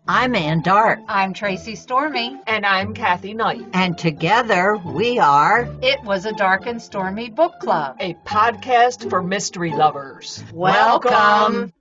I'm Ann Dart. I'm Tracy Stormy. And I'm Kathy Knight. And together we are It Was a Dark and Stormy Book Club, a podcast for mystery lovers. Welcome.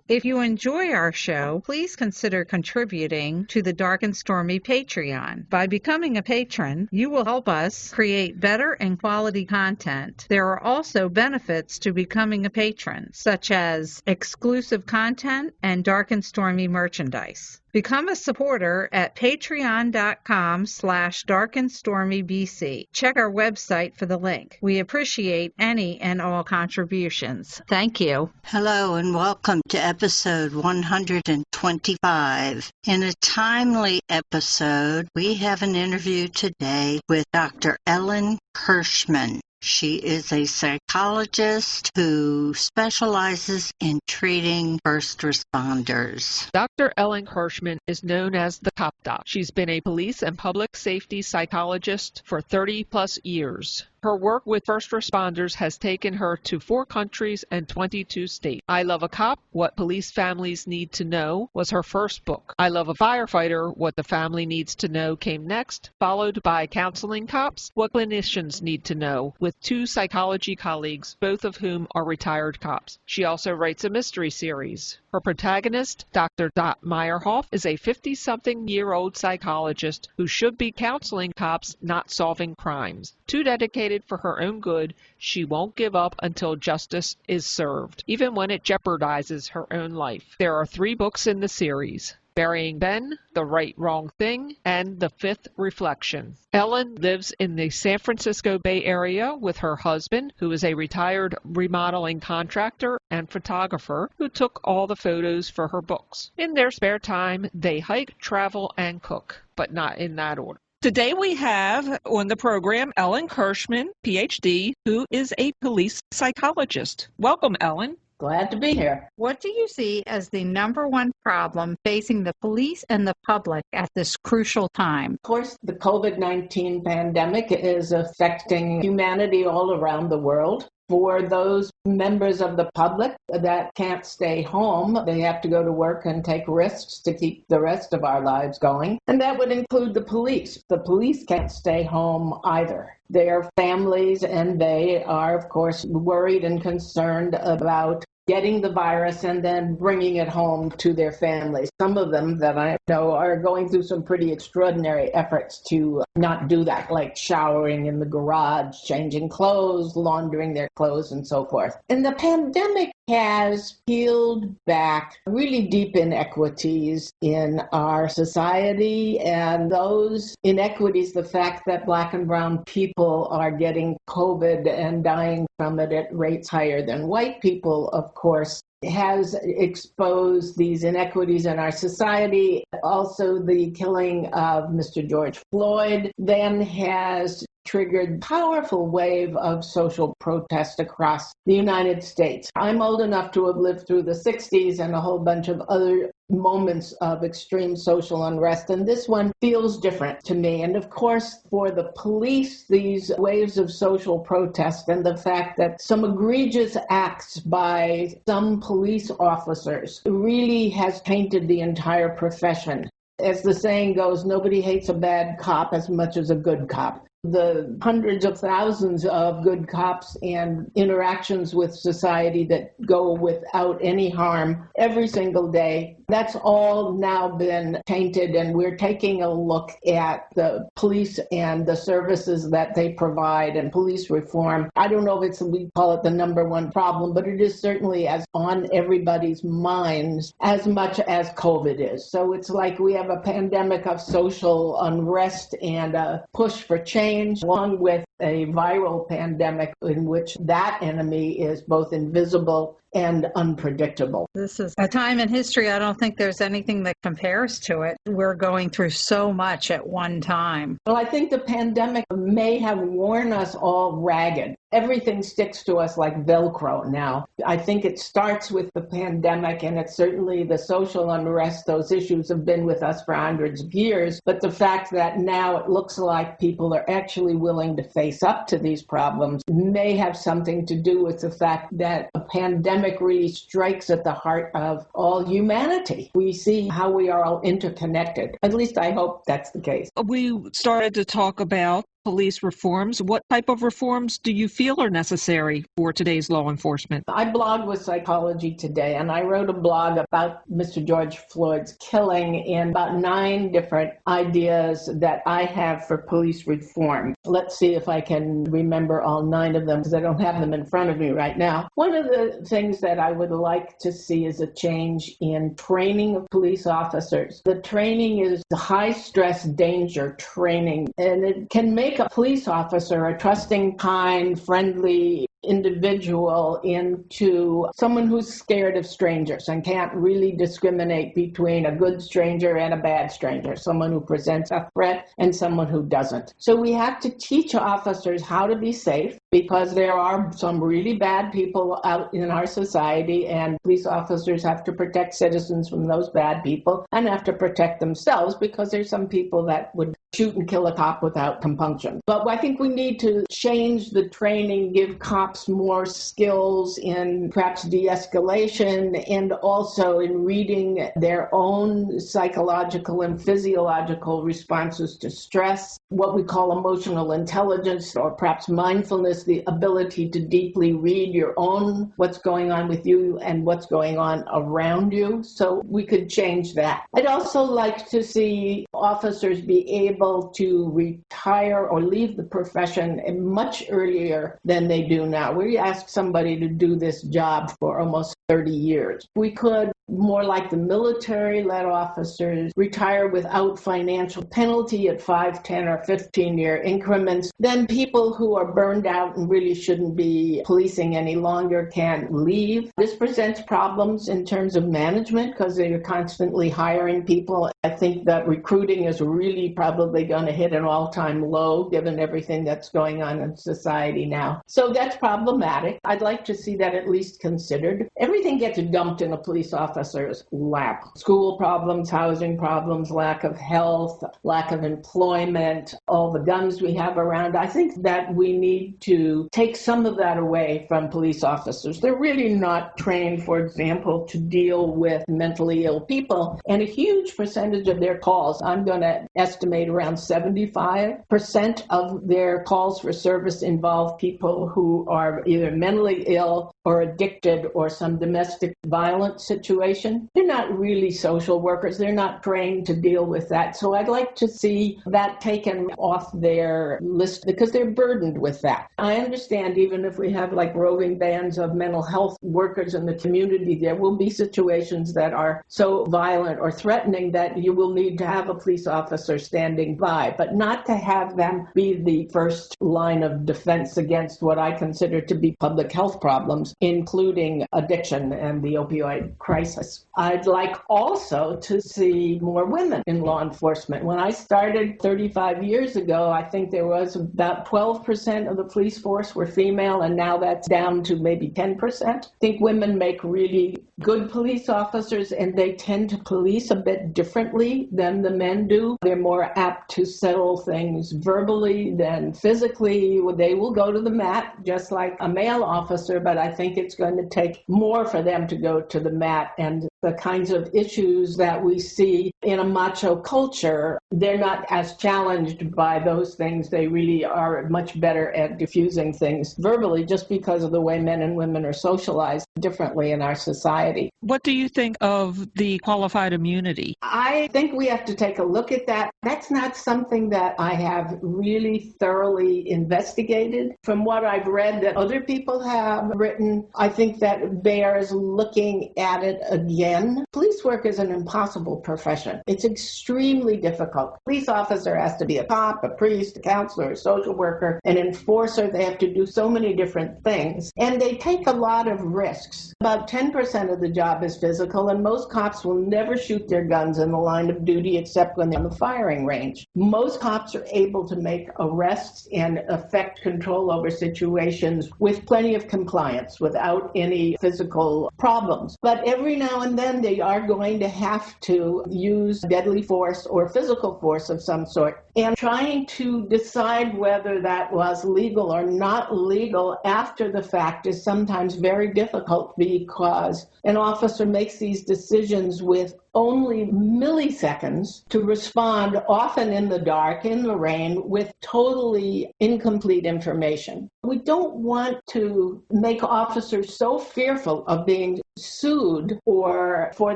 If you enjoy our show, please consider contributing to the Dark and Stormy Patreon. By becoming a patron, you will help us create better and quality content. There are also benefits to becoming a patron, such as exclusive content and Dark and Stormy merchandise. Become a supporter at patreon.com/darkandstormybc. Check our website for the link. We appreciate any and all contributions. Thank you. Hello and welcome to episode 125. In a timely episode, we have an interview today with Dr. Ellen Kirschman. She is a psychologist who specializes in treating first responders. Dr. Ellen Kirschman is known as the Cop Doc. She's been a police and public safety psychologist for 30-plus years. Her work with first responders has taken her to 4 countries and 22 states. I Love a Cop, What Police Families Need to Know was her first book. I Love a Firefighter, What the Family Needs to Know came next, followed by Counseling Cops, What Clinicians Need to Know, with 2 psychology colleagues, both of whom are retired cops. She also writes a mystery series. Her protagonist, Dr. Meyerhoff, is a 50-something-year-old psychologist who should be counseling cops, not solving crimes. Too dedicated for her own good, she won't give up until justice is served, even when it jeopardizes her own life. There are 3 books in the series: Burying Ben, The Right Wrong Thing, and The Fifth Reflection. Ellen lives in the San Francisco Bay Area with her husband, who is a retired remodeling contractor and photographer who took all the photos for her books. In their spare time, they hike, travel, and cook, but not in that order. Today we have on the program Ellen Kirschman, PhD, who is a police psychologist. Welcome, Ellen. Glad to be here. What do you see as the number one problem facing the police and the public at this crucial time? Of course, the COVID-19 pandemic is affecting humanity all around the world. For those members of the public that can't stay home, they have to go to work and take risks to keep the rest of our lives going. And that would include the police. The police can't stay home either. Their families and they are, of course, worried and concerned about getting the virus and then bringing it home to their families. Some of them that I know are going through some pretty extraordinary efforts to not do that, like showering in the garage, changing clothes, laundering their clothes, and so forth. And the pandemic has peeled back really deep inequities in our society, and those inequities, the fact that Black and brown people are getting COVID and dying from it at rates higher than white people, of course, has exposed these inequities in our society. Also, the killing of Mr. George Floyd then has triggered powerful wave of social protest across the United States. I'm old enough to have lived through the 60s and a whole bunch of other moments of extreme social unrest, and this one feels different to me. And of course, for the police, these waves of social protest and the fact that some egregious acts by some police officers really has tainted the entire profession. As the saying goes, nobody hates a bad cop as much as a good cop. The hundreds of thousands of good cops and interactions with society that go without any harm every single day, that's all now been tainted, and we're taking a look at the police and the services that they provide and police reform. I don't know if we call it the number one problem, but it is certainly as on everybody's minds as much as COVID is. So it's like we have a pandemic of social unrest and a push for change, along with a viral pandemic in which that enemy is both invisible and unpredictable. This is a time in history, I don't think there's anything that compares to it. We're going through so much at one time. Well, I think the pandemic may have worn us all ragged. Everything sticks to us like Velcro now. I think it starts with the pandemic, and it's certainly the social unrest. Those issues have been with us for hundreds of years. But the fact that now it looks like people are actually willing to face face up to these problems may have something to do with the fact that a pandemic really strikes at the heart of all humanity. We see how we are all interconnected. At least I hope that's the case. We started to talk about police reforms. What type of reforms do you feel are necessary for today's law enforcement? I blog with Psychology Today, and I wrote a blog about Mr. George Floyd's killing and about 9 different ideas that I have for police reform. Let's see if I can remember all 9 of them, because I don't have them in front of me right now. One of the things that I would like to see is a change in training of police officers. The training is the high-stress danger training, and it can make a police officer a trusting, kind, friendly individual into someone who's scared of strangers and can't really discriminate between a good stranger and a bad stranger, someone who presents a threat and someone who doesn't. So we have to teach officers how to be safe, because there are some really bad people out in our society, and police officers have to protect citizens from those bad people and have to protect themselves, because there's some people that would shoot and kill a cop without compunction. But I think we need to change the training, give cops more skills in perhaps de-escalation and also in reading their own psychological and physiological responses to stress, what we call emotional intelligence or perhaps mindfulness, the ability to deeply read your own, what's going on with you and what's going on around you. So we could change that. I'd also like to see officers be able to retire or leave the profession much earlier than they do now. We ask somebody to do this job for almost 30 years. We could, more like the military, let officers retire without financial penalty at 5, 10, or 15-year increments. Then people who are burned out and really shouldn't be policing any longer can leave. This presents problems in terms of management because they're constantly hiring people. I think that recruiting is really probably going to hit an all-time low given everything that's going on in society now. So that's problematic. I'd like to see that at least considered. Everything gets dumped in a police officer's lap. School problems, housing problems, lack of health, lack of employment, all the guns we have around. I think that we need to take some of that away from police officers. They're really not trained, for example, to deal with mentally ill people. And a huge percentage of their calls, I'm going to estimate around 75% of their calls for service involve people who are either mentally ill or addicted or some domestic violence situation. They're not really social workers. They're not trained to deal with that. So I'd like to see that taken off their list because they're burdened with that. I understand even if we have like roving bands of mental health workers in the community, there will be situations that are so violent or threatening that you will need to have a police officer standing by, but not to have them be the first line of defense against what I consider to be public health problems, including addiction and the opioid crisis. I'd like also to see more women in law enforcement. When I started 35 years ago, I think there was about 12% of the police force were female, and now that's down to maybe 10%. I think women make really good police officers, and they tend to police a bit differently than the men do. They're more apt to settle things verbally than physically. They will go to the mat just like a male officer, but I think it's going to take more for them to go to the mat. And the kinds of issues that we see in a macho culture, they're not as challenged by those things. They really are much better at diffusing things verbally just because of the way men and women are socialized differently in our society. What do you think of the qualified immunity? I think we have to take a look at that. That's not something that I have really thoroughly investigated. From what I've read that other people have written, I think that bears looking at it again. Police work is an impossible profession. It's extremely difficult. Police officer has to be a cop, a priest, a counselor, a social worker, an enforcer. They have to do so many different things. And they take a lot of risks. About 10% of the job is physical, and most cops will never shoot their guns in the line of duty except when they're on the firing range. Most cops are able to make arrests and effect control over situations with plenty of compliance without any physical problems. But every now and then they are going to have to use deadly force or physical force of some sort. And trying to decide whether that was legal or not legal after the fact is sometimes very difficult because an officer makes these decisions with only milliseconds to respond, often in the dark, in the rain, with totally incomplete information. We don't want to make officers so fearful of being sued or for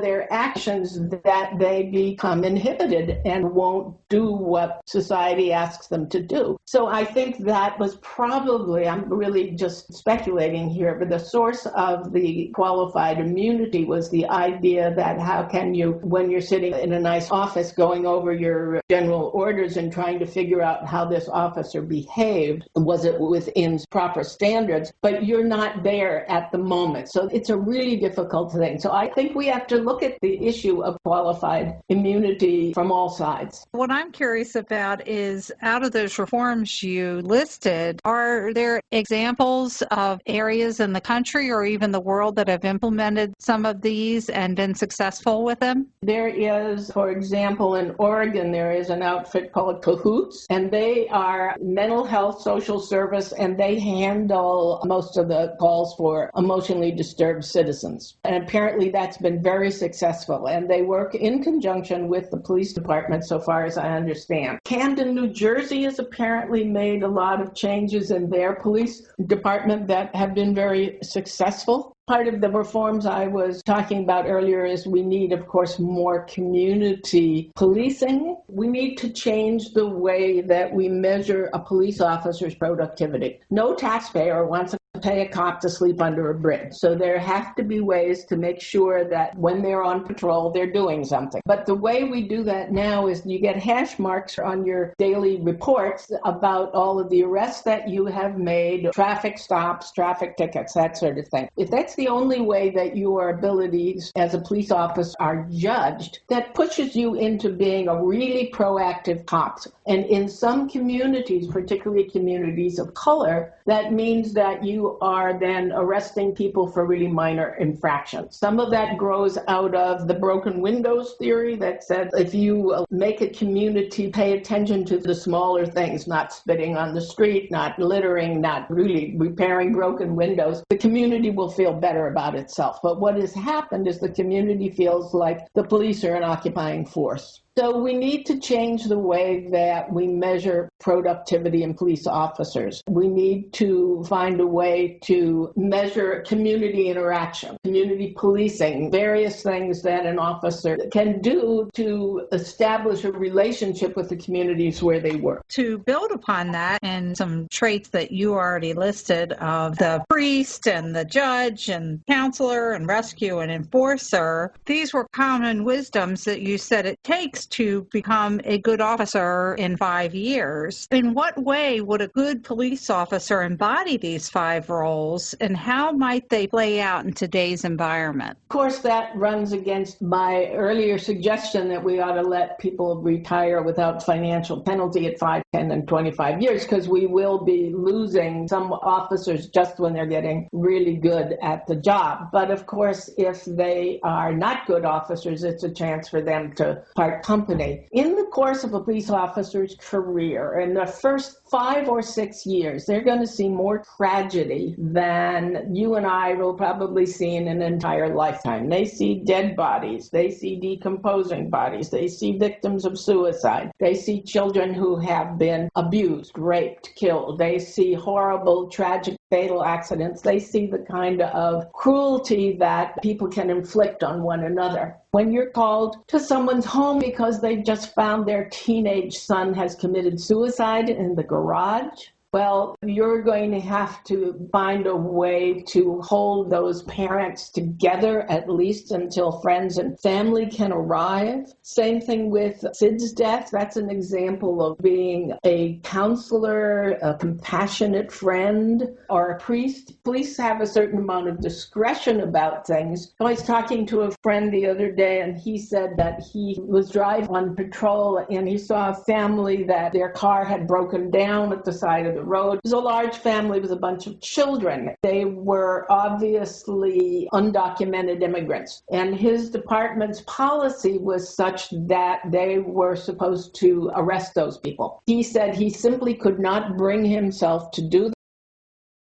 their actions that they become inhibited and won't do what society asks them to do. So I think that was probably, I'm really just speculating here, but the source of the qualified immunity was the idea that how can you, when you're sitting in a nice office going over your general orders and trying to figure out how this officer behaved, was it within proper standards, but you're not there at the moment. So it's a really difficult thing. So I think we have to look at the issue of qualified immunity from all sides. What I'm curious about is, out of those reforms you listed, are there examples of areas in the country or even the world that have implemented some of these and been successful with them? There is, for example, in Oregon, there is an outfit called Cahoots, and they are mental health social service, and they handle most of the calls for emotionally disturbed citizens. And apparently that's been very successful, and they work in conjunction with the police department, so far as I understand. Camden, New Jersey has apparently made a lot of changes in their police department that have been very successful. Part of the reforms I was talking about earlier is we need, of course, more community policing. We need to change the way that we measure a police officer's productivity. No taxpayer wants to pay a cop to sleep under a bridge. So there have to be ways to make sure that when they're on patrol, they're doing something. But the way we do that now is you get hash marks on your daily reports about all of the arrests that you have made, traffic stops, traffic tickets, that sort of thing. If that's the only way that your abilities as a police officer are judged, that pushes you into being a really proactive cop. And in some communities, particularly communities of color, that means that you are then arresting people for really minor infractions. Some of that grows out of the broken windows theory that said if you make a community pay attention to the smaller things, not spitting on the street, not littering, not really repairing broken windows, the community will feel better about itself. But what has happened is the community feels like the police are an occupying force. So we need to change the way that we measure productivity in police officers. We need to find a way to measure community interaction, community policing, various things that an officer can do to establish a relationship with the communities where they work. To build upon that, and some traits that you already listed of the priest and the judge and counselor and rescue and enforcer, these were common wisdoms that you said it takes to become a good officer in 5 years. In what way would a good police officer embody these 5 roles, and how might they play out in today's environment? Of course, that runs against my earlier suggestion that we ought to let people retire without financial penalty at 5, 10, and 25 years, because we will be losing some officers just when they're getting really good at the job. But of course, if they are not good officers, it's a chance for them to part company. In the course of a police officer's career, in the first 5 or 6 years, they're going to see more tragedy than you and I will probably see in an entire lifetime. They see dead bodies. They see decomposing bodies. They see victims of suicide. They see children who have been abused, raped, killed. They see horrible, tragic, fatal accidents. They see the kind of cruelty that people can inflict on one another. When you're called to someone's home because they just found their teenage son has committed suicide in the garage, well, you're going to have to find a way to hold those parents together, at least until friends and family can arrive. Same thing with Sid's death. That's an example of being a counselor, a compassionate friend, or a priest. Police have a certain amount of discretion about things. I was talking to a friend the other day, and he said that he was driving on patrol, and he saw a family that their car had broken down at the side of the the road. It was a large family with a bunch of children. They were obviously undocumented immigrants. And his department's policy was such that they were supposed to arrest those people. He said he simply could not bring himself to do